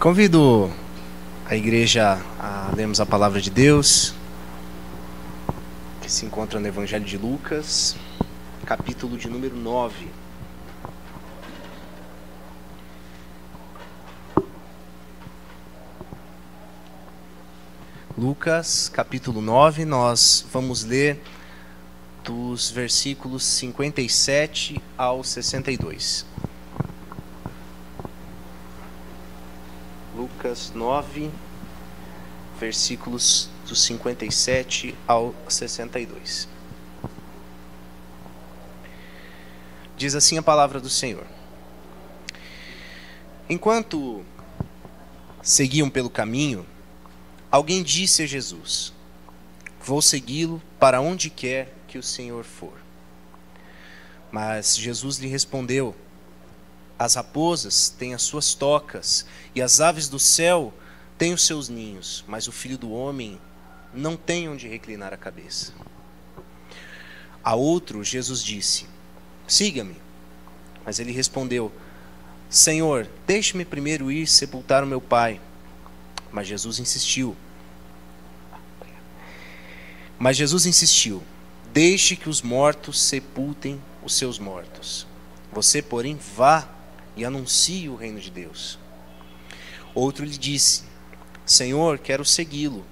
Convido a igreja a lermos a palavra de Deus, que se encontra no Evangelho de Lucas, capítulo de número 9. Lucas, capítulo 9, nós vamos ler dos versículos 57 ao 62. Lucas 9, versículos dos 57 ao 62. Diz assim a palavra do Senhor. Enquanto seguiam pelo caminho, alguém disse a Jesus: "Vou segui-lo para onde quer que o Senhor for." Mas Jesus lhe respondeu: "As raposas têm as suas tocas, e as aves do céu têm os seus ninhos, mas o Filho do Homem não tem onde reclinar a cabeça." A outro, Jesus disse: "Siga-me." Mas ele respondeu: "Senhor, deixe-me primeiro ir sepultar o meu pai." Mas Jesus insistiu: "Deixe que os mortos sepultem os seus mortos. Você, porém, vá e anuncie o reino de Deus." Outro lhe disse: "Senhor, quero segui-lo,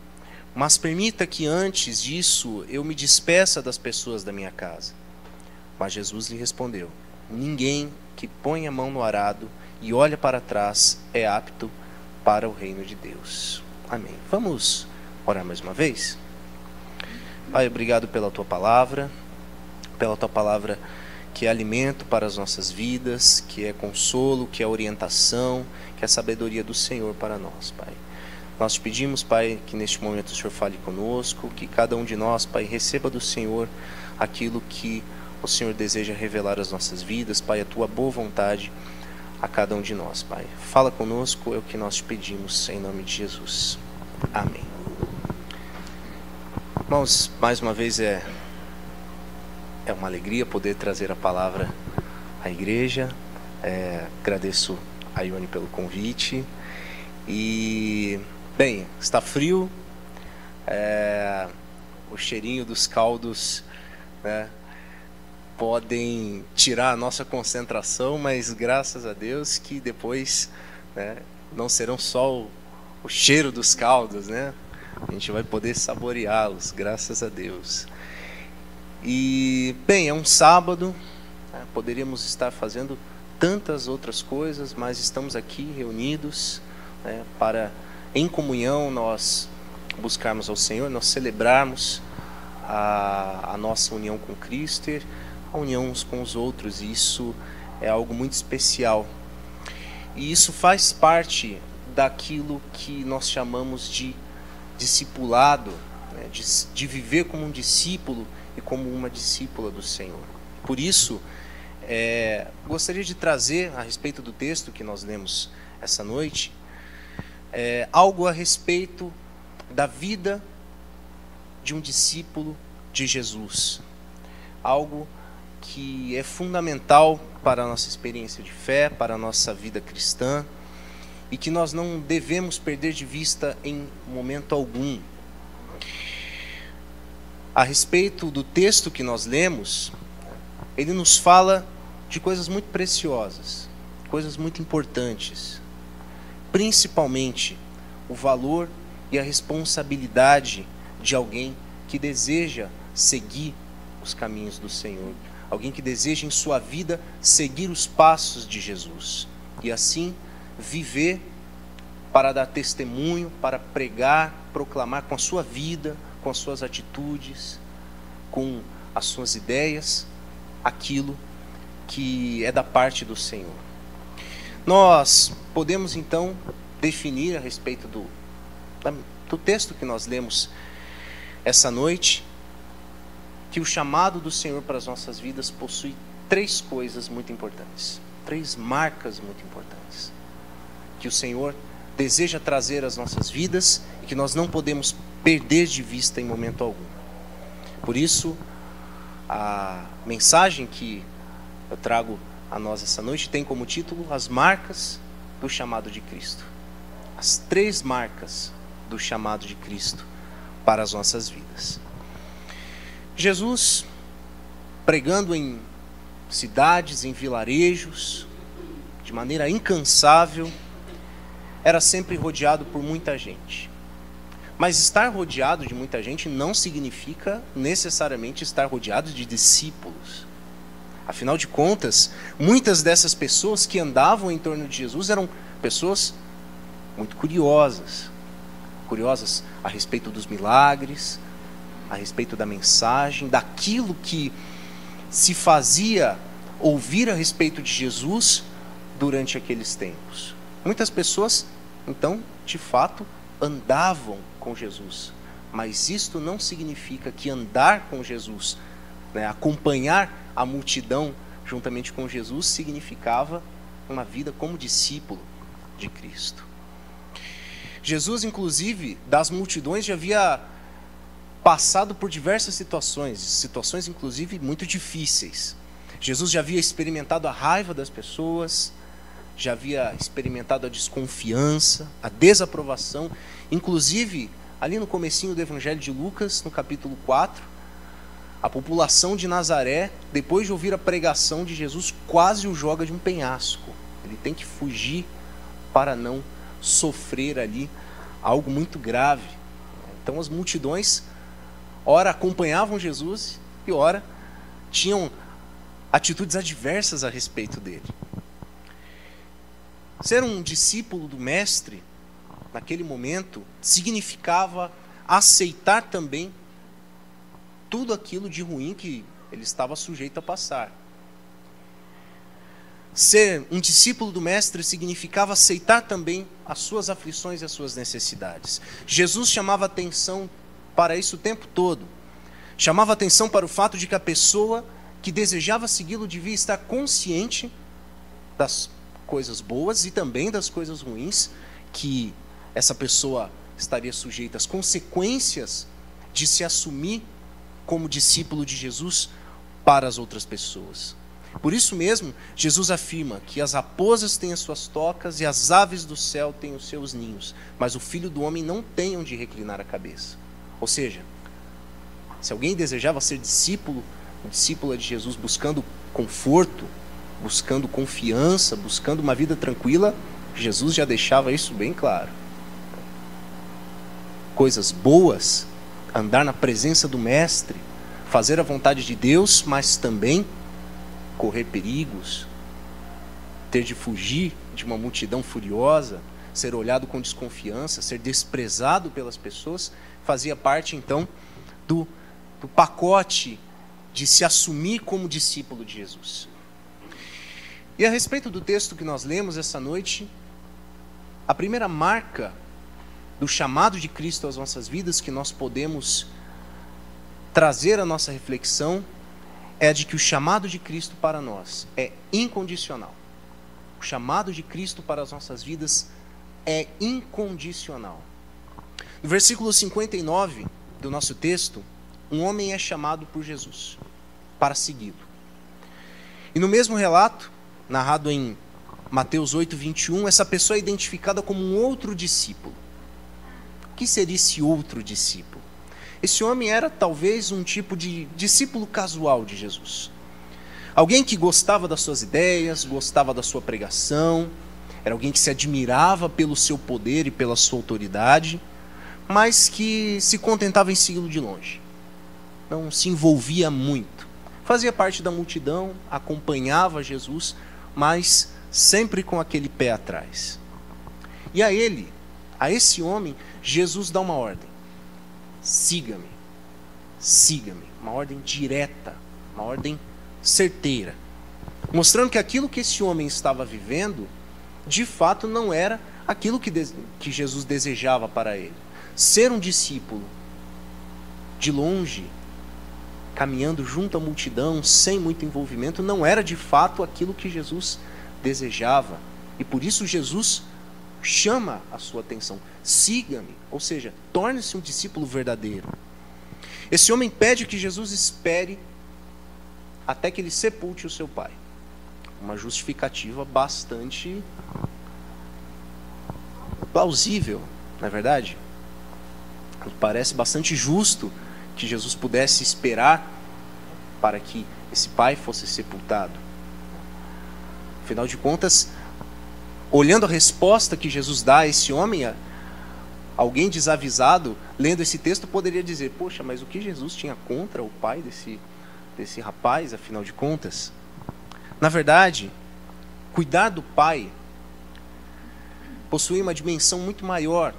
mas permita que antes disso eu me despeça das pessoas da minha casa." Mas Jesus lhe respondeu: "Ninguém que põe a mão no arado e olha para trás é apto para o reino de Deus." Amém. Vamos orar mais uma vez? Pai, obrigado pela tua palavra que é alimento para as nossas vidas, que é consolo, que é orientação, que é sabedoria do Senhor para nós, Pai. Nós te pedimos, Pai, que neste momento o Senhor fale conosco, que cada um de nós, Pai, receba do Senhor aquilo que o Senhor deseja revelar às nossas vidas, Pai, a tua boa vontade a cada um de nós, Pai. Fala conosco, é o que nós te pedimos, em nome de Jesus. Amém. Irmãos, mais uma vez é uma alegria poder trazer a palavra à igreja. Agradeço a Ione pelo convite. E, bem, está frio. O cheirinho dos caldos, né, podem tirar a nossa concentração, mas graças a Deus que depois, né, não serão só o cheiro dos caldos, né? A gente vai poder saboreá-los, graças a Deus. E, bem, é um sábado, né? Poderíamos estar fazendo tantas outras coisas, mas estamos aqui reunidos, né, para, em comunhão, nós buscarmos ao Senhor, nós celebrarmos a nossa união com Cristo, a união uns com os outros, e isso é algo muito especial. E isso faz parte daquilo que nós chamamos de discipulado, né, de viver como um discípulo e como uma discípula do Senhor. Por isso, gostaria de trazer a respeito do texto que nós lemos essa noite, algo a respeito da vida de um discípulo de Jesus. Algo que é fundamental para a nossa experiência de fé, para a nossa vida cristã, e que nós não devemos perder de vista em momento algum. A respeito do texto que nós lemos, ele nos fala de coisas muito preciosas, coisas muito importantes, principalmente o valor e a responsabilidade de alguém que deseja seguir os caminhos do Senhor, alguém que deseja em sua vida seguir os passos de Jesus e assim viver para dar testemunho, para pregar, proclamar com a sua vida, com as suas atitudes, com as suas ideias, aquilo que é da parte do Senhor. Nós podemos então definir a respeito do texto que nós lemos essa noite, que o chamado do Senhor para as nossas vidas possui três coisas muito importantes, três marcas muito importantes, que o Senhor deseja trazer às nossas vidas e que nós não podemos perder de vista em momento algum. Por isso, a mensagem que eu trago a nós essa noite tem como título: As Marcas do Chamado de Cristo. as 3 marcas do chamado de Cristo para as nossas vidas. Jesus, pregando em cidades, em vilarejos, de maneira incansável, era sempre rodeado por muita gente. Mas estar rodeado de muita gente não significa necessariamente estar rodeado de discípulos. Afinal de contas, muitas dessas pessoas que andavam em torno de Jesus eram pessoas muito curiosas a respeito dos milagres, a respeito da mensagem, daquilo que se fazia ouvir a respeito de Jesus durante aqueles tempos. Muitas pessoas, então, de fato, andavam com Jesus, mas isto não significa que andar com Jesus, acompanhar a multidão juntamente com Jesus, significava uma vida como discípulo de Cristo. Jesus, inclusive, das multidões já havia passado por diversas situações inclusive muito difíceis. Jesus já havia experimentado a raiva das pessoas, já havia experimentado a desconfiança, a desaprovação. Inclusive, ali no comecinho do Evangelho de Lucas, no capítulo 4, a população de Nazaré, depois de ouvir a pregação de Jesus, quase o joga de um penhasco. Ele tem que fugir para não sofrer ali algo muito grave. Então as multidões, ora acompanhavam Jesus e ora tinham atitudes adversas a respeito dele. Ser um discípulo do Mestre, naquele momento, significava aceitar também tudo aquilo de ruim que ele estava sujeito a passar. Ser um discípulo do Mestre significava aceitar também as suas aflições e as suas necessidades. Jesus chamava atenção para isso o tempo todo. Chamava atenção para o fato de que a pessoa que desejava segui-lo devia estar consciente das coisas boas e também das coisas ruins, que essa pessoa estaria sujeita às consequências de se assumir como discípulo de Jesus para as outras pessoas. Por isso mesmo, Jesus afirma que as raposas têm as suas tocas e as aves do céu têm os seus ninhos, mas o Filho do Homem não tem onde reclinar a cabeça. Ou seja, se alguém desejava ser discípulo, discípula de Jesus, buscando conforto, buscando confiança, buscando uma vida tranquila, Jesus já deixava isso bem claro. Coisas boas, andar na presença do Mestre, fazer a vontade de Deus, mas também correr perigos, ter de fugir de uma multidão furiosa, ser olhado com desconfiança, ser desprezado pelas pessoas, fazia parte então do pacote de se assumir como discípulo de Jesus. E a respeito do texto que nós lemos essa noite, a primeira marca do chamado de Cristo às nossas vidas que nós podemos trazer à nossa reflexão é a de que o chamado de Cristo para nós é incondicional. O chamado de Cristo para as nossas vidas é incondicional. No versículo 59 do nosso texto, um homem é chamado por Jesus para segui-lo. E no mesmo relato, narrado em Mateus 8:21, essa pessoa é identificada como um outro discípulo. O que seria esse outro discípulo? Esse homem era talvez um tipo de discípulo casual de Jesus. Alguém que gostava das suas ideias, gostava da sua pregação, era alguém que se admirava pelo seu poder e pela sua autoridade, mas que se contentava em segui-lo de longe. Não se envolvia muito. Fazia parte da multidão, acompanhava Jesus, mas sempre com aquele pé atrás. E a esse homem, Jesus dá uma ordem. Siga-me, siga-me. Uma ordem direta, uma ordem certeira. Mostrando que aquilo que esse homem estava vivendo, de fato não era aquilo que Jesus desejava para ele. Ser um discípulo de longe, caminhando junto à multidão, sem muito envolvimento, não era de fato aquilo que Jesus desejava. E por isso Jesus chama a sua atenção. Siga-me, ou seja, torne-se um discípulo verdadeiro. Esse homem pede que Jesus espere até que ele sepulte o seu pai. Uma justificativa bastante plausível, não é verdade? Parece bastante justo que Jesus pudesse esperar para que esse pai fosse sepultado. Afinal de contas, olhando a resposta que Jesus dá a esse homem, alguém desavisado, lendo esse texto, poderia dizer: poxa, mas o que Jesus tinha contra o pai desse rapaz, afinal de contas? Na verdade, cuidar do pai possui uma dimensão muito maior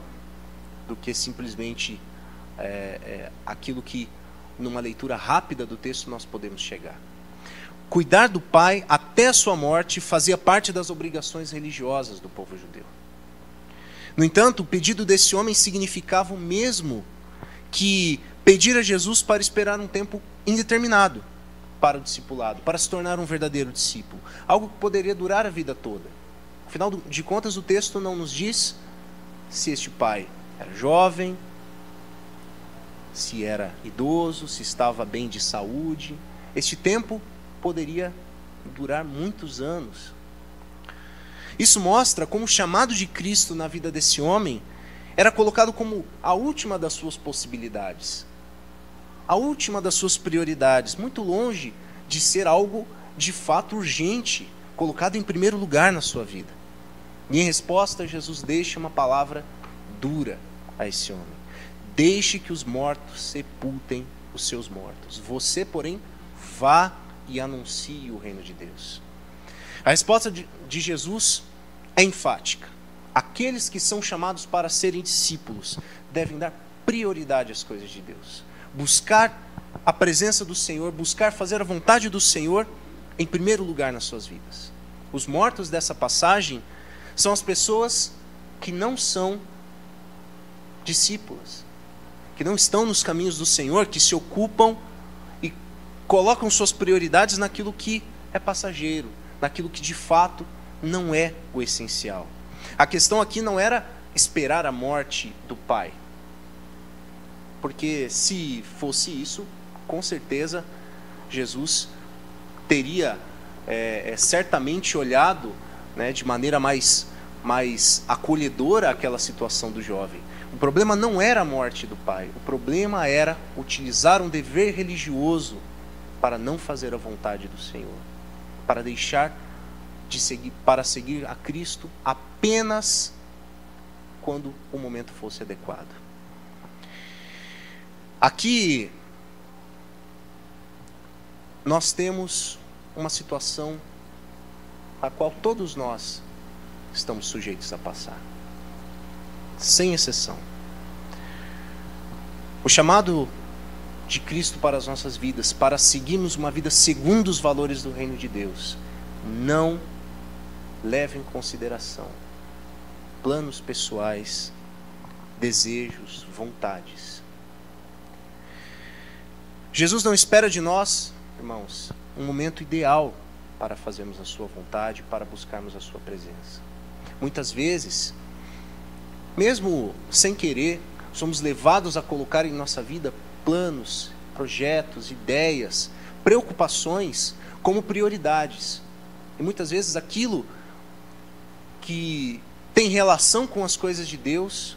do que simplesmente aquilo que, numa leitura rápida do texto, nós podemos chegar. Cuidar do pai até a sua morte fazia parte das obrigações religiosas do povo judeu. No entanto, o pedido desse homem significava o mesmo que pedir a Jesus para esperar um tempo indeterminado para o discipulado, para se tornar um verdadeiro discípulo. Algo que poderia durar a vida toda. Afinal de contas, o texto não nos diz se este pai era jovem, se era idoso, se estava bem de saúde. Este tempo poderia durar muitos anos. Isso mostra como o chamado de Cristo na vida desse homem era colocado como a última das suas possibilidades, a última das suas prioridades, muito longe de ser algo de fato urgente, colocado em primeiro lugar na sua vida. E em resposta, Jesus deixa uma palavra dura a esse homem: deixe que os mortos sepultem os seus mortos. Você, porém, vá e anuncie o reino de Deus. A resposta de Jesus é enfática. Aqueles que são chamados para serem discípulos devem dar prioridade às coisas de Deus. Buscar a presença do Senhor, buscar fazer a vontade do Senhor em primeiro lugar nas suas vidas. Os mortos dessa passagem são as pessoas que não são discípulas, que não estão nos caminhos do Senhor, que se ocupam e colocam suas prioridades naquilo que é passageiro, naquilo que de fato não é o essencial. A questão aqui não era esperar a morte do pai, porque se fosse isso, com certeza Jesus teria certamente olhado, né, de maneira mais acolhedora aquela situação do jovem. O problema não era a morte do pai, o problema era utilizar um dever religioso para não fazer a vontade do Senhor, para deixar de seguir, para seguir a Cristo apenas quando o momento fosse adequado. Aqui nós temos uma situação a qual todos nós estamos sujeitos a passar, sem exceção. O chamado de Cristo para as nossas vidas, para seguirmos uma vida segundo os valores do reino de Deus, não leva em consideração planos pessoais, desejos, vontades. Jesus não espera de nós, irmãos, um momento ideal para fazermos a sua vontade, para buscarmos a sua presença. Muitas vezes, mesmo sem querer, somos levados a colocar em nossa vida planos, projetos, ideias, preocupações como prioridades. E muitas vezes aquilo que tem relação com as coisas de Deus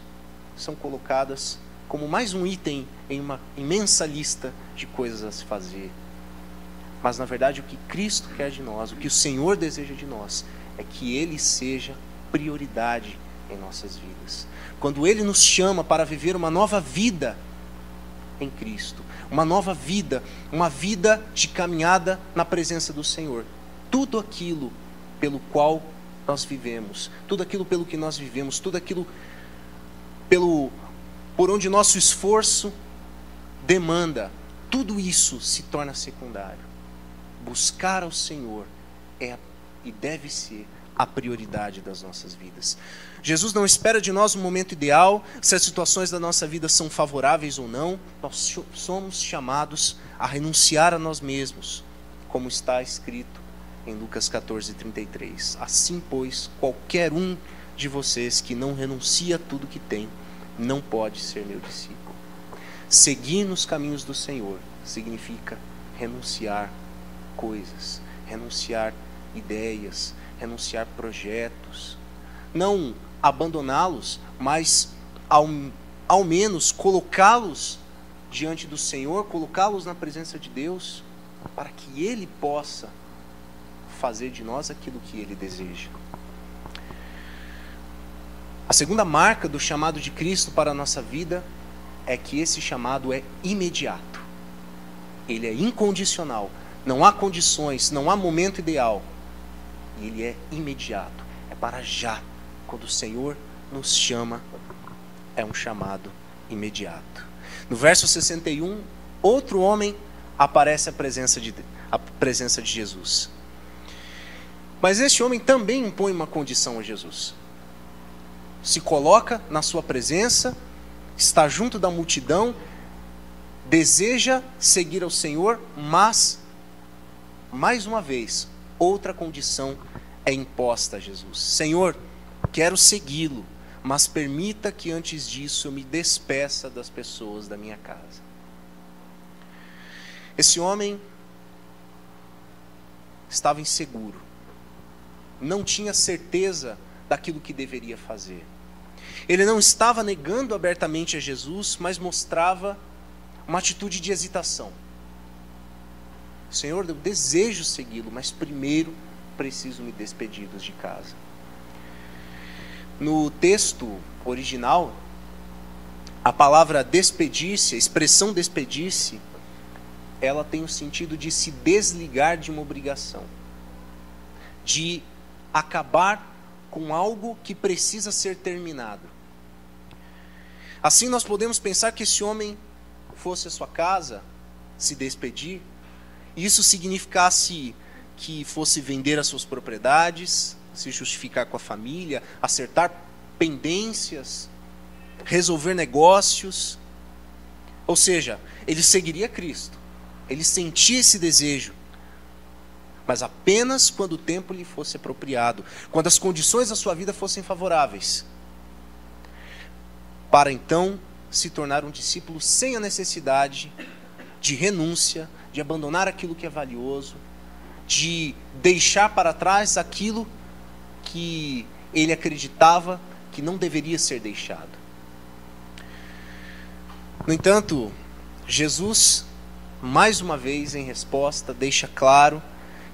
são colocadas como mais um item em uma imensa lista de coisas a se fazer. Mas na verdade o que Cristo quer de nós, o que o Senhor deseja de nós, é que Ele seja prioridade em nossas vidas. Quando Ele nos chama para viver uma nova vida em Cristo, uma nova vida, uma vida de caminhada na presença do Senhor, tudo aquilo pelo qual nós vivemos, tudo aquilo pelo que nós vivemos, tudo aquilo por onde nosso esforço demanda, tudo isso se torna secundário. Buscar ao Senhor é e deve ser a prioridade das nossas vidas. Jesus não espera de nós um momento ideal, se as situações da nossa vida são favoráveis ou não. Nós somos chamados a renunciar a nós mesmos, como está escrito em Lucas 14:33. Assim, pois, qualquer um de vocês que não renuncia a tudo que tem, não pode ser meu discípulo. Seguir nos caminhos do Senhor significa renunciar coisas, renunciar ideias, renunciar projetos. não abandoná-los, mas ao menos colocá-los diante do Senhor, colocá-los na presença de Deus, para que Ele possa fazer de nós aquilo que Ele deseja. A segunda marca do chamado de Cristo para a nossa vida é que esse chamado é imediato. Ele é incondicional. Não há condições, não há momento ideal. E ele é imediato. É para já. Quando o Senhor nos chama, é um chamado imediato. No verso 61, outro homem aparece à presença de Jesus. Mas este homem também impõe uma condição a Jesus. Se coloca na sua presença, está junto da multidão, deseja seguir ao Senhor, mas, mais uma vez, outra condição é imposta a Jesus. Senhor, quero segui-lo, mas permita que antes disso eu me despeça das pessoas da minha casa. Esse homem estava inseguro, não tinha certeza daquilo que deveria fazer. Ele não estava negando abertamente a Jesus, mas mostrava uma atitude de hesitação. Senhor, eu desejo segui-lo, mas primeiro preciso me despedir de casa. No texto original, a palavra despedir-se, a expressão despedir-se, ela tem o sentido de se desligar de uma obrigação, de acabar com algo que precisa ser terminado. Assim nós podemos pensar que esse homem fosse à sua casa se despedir, e isso significasse que fosse vender as suas propriedades, se justificar com a família, acertar pendências, resolver negócios. Ou seja, ele seguiria Cristo, ele sentia esse desejo, mas apenas quando o tempo lhe fosse apropriado, quando as condições da sua vida fossem favoráveis, para então se tornar um discípulo sem a necessidade de renúncia, de abandonar aquilo que é valioso, de deixar para trás aquilo que ele acreditava que não deveria ser deixado. No entanto, Jesus, mais uma vez em resposta, deixa claro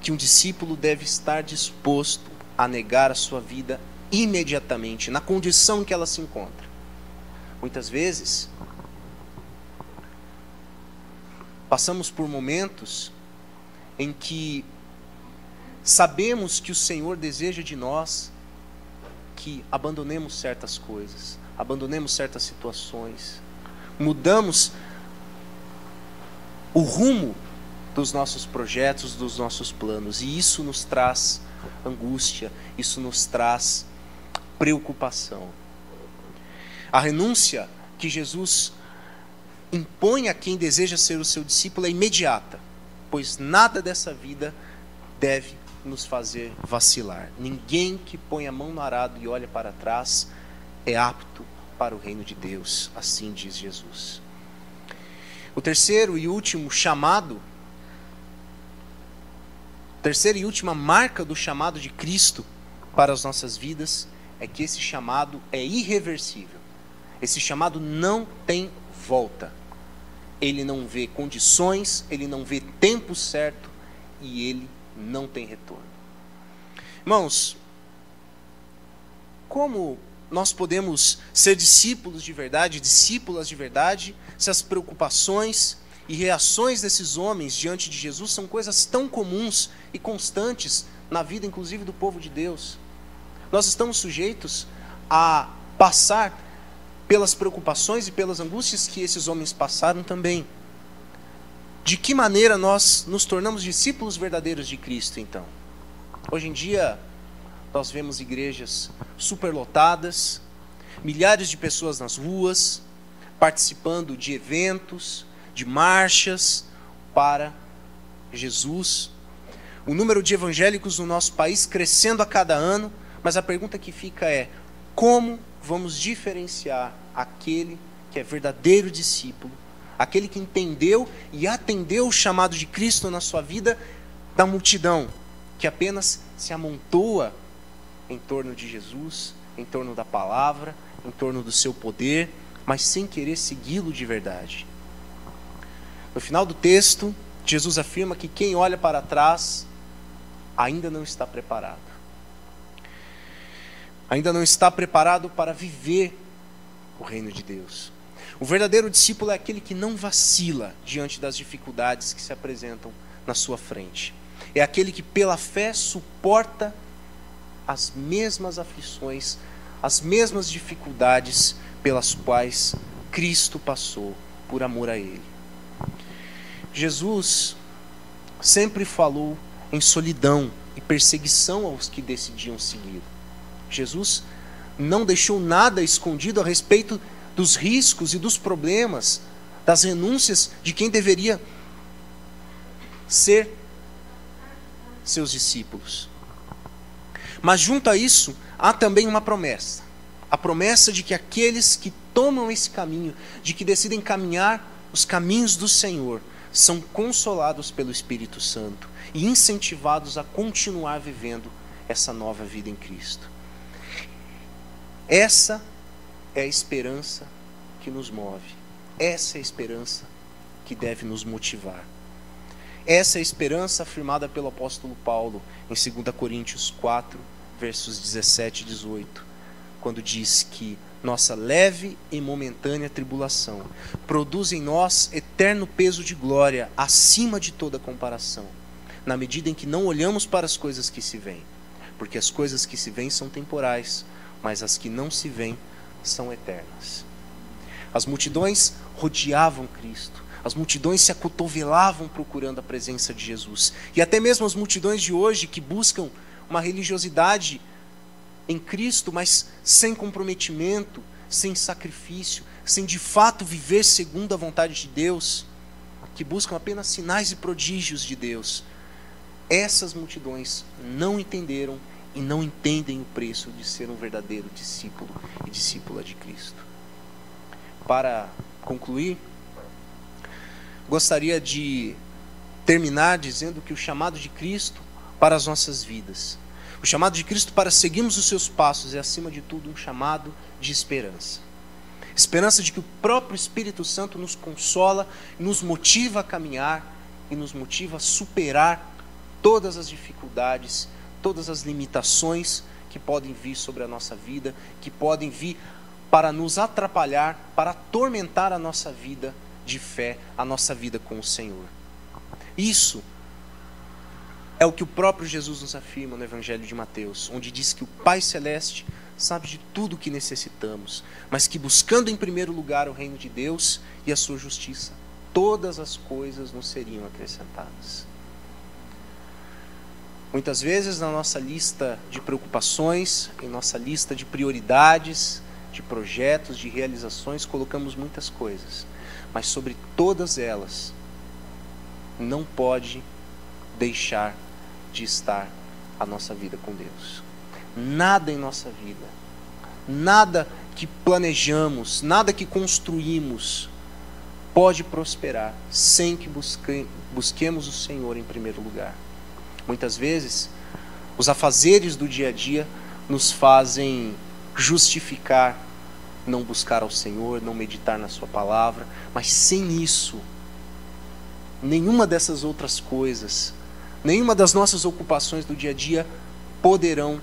que um discípulo deve estar disposto a negar a sua vida imediatamente, na condição em que ela se encontra. Muitas vezes, passamos por momentos em que sabemos que o Senhor deseja de nós que abandonemos certas coisas, abandonemos certas situações, mudamos o rumo dos nossos projetos, dos nossos planos, e isso nos traz angústia, isso nos traz preocupação. A renúncia que Jesus impõe a quem deseja ser o seu discípulo é imediata, pois nada dessa vida deve nos fazer vacilar. Ninguém que põe a mão no arado e olha para trás é apto para o reino de Deus, assim diz Jesus. O terceiro e último chamado, terceira e última marca do chamado de Cristo para as nossas vidas é que esse chamado é irreversível. Esse chamado não tem volta. Ele não vê condições, ele não vê tempo certo e ele não tem retorno. Irmãos, como nós podemos ser discípulos de verdade, discípulas de verdade, se as preocupações e reações desses homens diante de Jesus são coisas tão comuns e constantes na vida, inclusive, do povo de Deus? Nós estamos sujeitos a passar pelas preocupações e pelas angústias que esses homens passaram também. De que maneira nós nos tornamos discípulos verdadeiros de Cristo, então? Hoje em dia, nós vemos igrejas superlotadas, milhares de pessoas nas ruas, participando de eventos, de marchas para Jesus. O número de evangélicos no nosso país crescendo a cada ano, mas a pergunta que fica é: como vamos diferenciar aquele que é verdadeiro discípulo, aquele que entendeu e atendeu o chamado de Cristo na sua vida, da multidão que apenas se amontoa em torno de Jesus, em torno da palavra, em torno do seu poder, mas sem querer segui-lo de verdade. No final do texto, Jesus afirma que quem olha para trás ainda não está preparado. Ainda não está preparado para viver o reino de Deus. O verdadeiro discípulo é aquele que não vacila diante das dificuldades que se apresentam na sua frente. É aquele que pela fé suporta as mesmas aflições, as mesmas dificuldades pelas quais Cristo passou por amor a Ele. Jesus sempre falou em solidão e perseguição aos que decidiam segui-lo. Jesus não deixou nada escondido a respeito dos riscos e dos problemas, das renúncias de quem deveria ser seus discípulos. Mas junto a isso, há também uma promessa. A promessa de que aqueles que tomam esse caminho, de que decidem caminhar os caminhos do Senhor, são consolados pelo Espírito Santo e incentivados a continuar vivendo essa nova vida em Cristo. Essa é a esperança que nos move. Essa é a esperança que deve nos motivar. Essa é a esperança afirmada pelo apóstolo Paulo em 2 Coríntios 4, versos 17 e 18, quando diz que nossa leve e momentânea tribulação produz em nós eterno peso de glória acima de toda comparação, na medida em que não olhamos para as coisas que se veem, porque as coisas que se veem são temporais, mas as que não se veem são eternas. As multidões rodeavam Cristo, as multidões se acotovelavam procurando a presença de Jesus, e até mesmo as multidões de hoje que buscam uma religiosidade em Cristo, mas sem comprometimento, sem sacrifício, sem de fato viver segundo a vontade de Deus, que buscam apenas sinais e prodígios de Deus. Essas multidões não entenderam e não entendem o preço de ser um verdadeiro discípulo e discípula de Cristo. Para concluir, gostaria de terminar dizendo que o chamado de Cristo para as nossas vidas, o chamado de Cristo para seguirmos os seus passos é, acima de tudo, um chamado de esperança. Esperança de que o próprio Espírito Santo nos consola, nos motiva a caminhar e nos motiva a superar todas as dificuldades, todas as limitações que podem vir sobre a nossa vida, que podem vir para nos atrapalhar, para atormentar a nossa vida de fé, a nossa vida com o Senhor. Isso é o que o próprio Jesus nos afirma no Evangelho de Mateus, onde diz que o Pai Celeste sabe de tudo o que necessitamos, mas que buscando em primeiro lugar o reino de Deus e a sua justiça, todas as coisas nos seriam acrescentadas. Muitas vezes na nossa lista de preocupações, em nossa lista de prioridades, de projetos, de realizações, colocamos muitas coisas, mas sobre todas elas não pode deixar de estar a nossa vida com Deus. Nada em nossa vida, nada que planejamos, nada que construímos pode prosperar sem que busquemos o Senhor em primeiro lugar. Muitas vezes, os afazeres do dia a dia nos fazem justificar não buscar ao Senhor, não meditar na sua palavra, mas sem isso, nenhuma dessas outras coisas, nenhuma das nossas ocupações do dia a dia poderão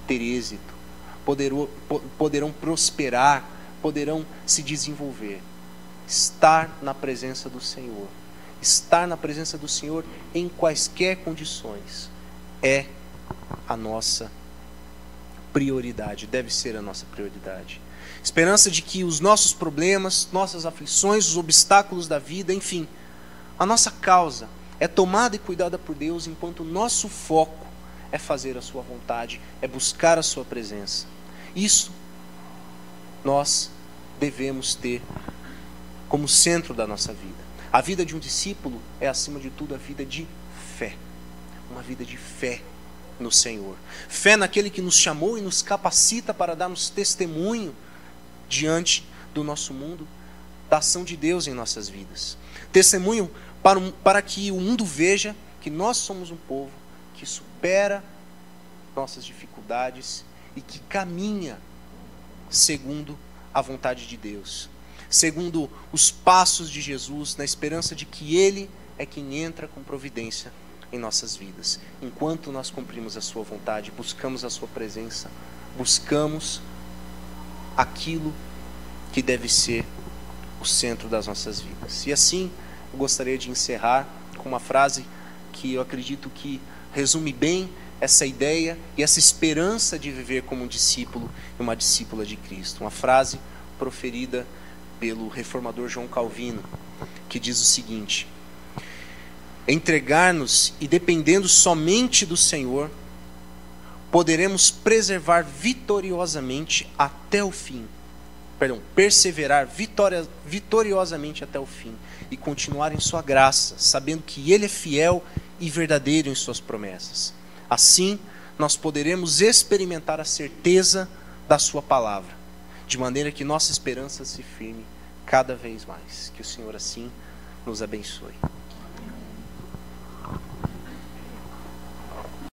ter êxito, poderão prosperar, poderão se desenvolver. Estar na presença do Senhor, estar na presença do Senhor em quaisquer condições é a nossa prioridade, deve ser a nossa prioridade. Esperança de que os nossos problemas, nossas aflições, os obstáculos da vida, enfim, a nossa causa é tomada e cuidada por Deus, enquanto o nosso foco é fazer a sua vontade, é buscar a sua presença. Isso nós devemos ter como centro da nossa vida. A vida de um discípulo é, acima de tudo, a vida de fé. Uma vida de fé no Senhor. Fé naquele que nos chamou e nos capacita para darmos testemunho diante do nosso mundo da ação de Deus em nossas vidas. Testemunho para que o mundo veja que nós somos um povo que supera nossas dificuldades e que caminha segundo a vontade de Deus, segundo os passos de Jesus, na esperança de que Ele é quem entra com providência em nossas vidas. Enquanto nós cumprimos a sua vontade, buscamos a sua presença, buscamos aquilo que deve ser o centro das nossas vidas. E assim, eu gostaria de encerrar com uma frase que eu acredito que resume bem essa ideia e essa esperança de viver como um discípulo e uma discípula de Cristo. Uma frase proferida pelo reformador João Calvino, que diz o seguinte: entregar-nos e dependendo somente do Senhor, poderemos preservar vitoriosamente até o fim. Perseverar vitoriosamente até o fim e continuar em sua graça, sabendo que Ele é fiel e verdadeiro em suas promessas. Assim, nós poderemos experimentar a certeza da sua palavra, de maneira que nossa esperança se firme cada vez mais. Que o Senhor assim nos abençoe.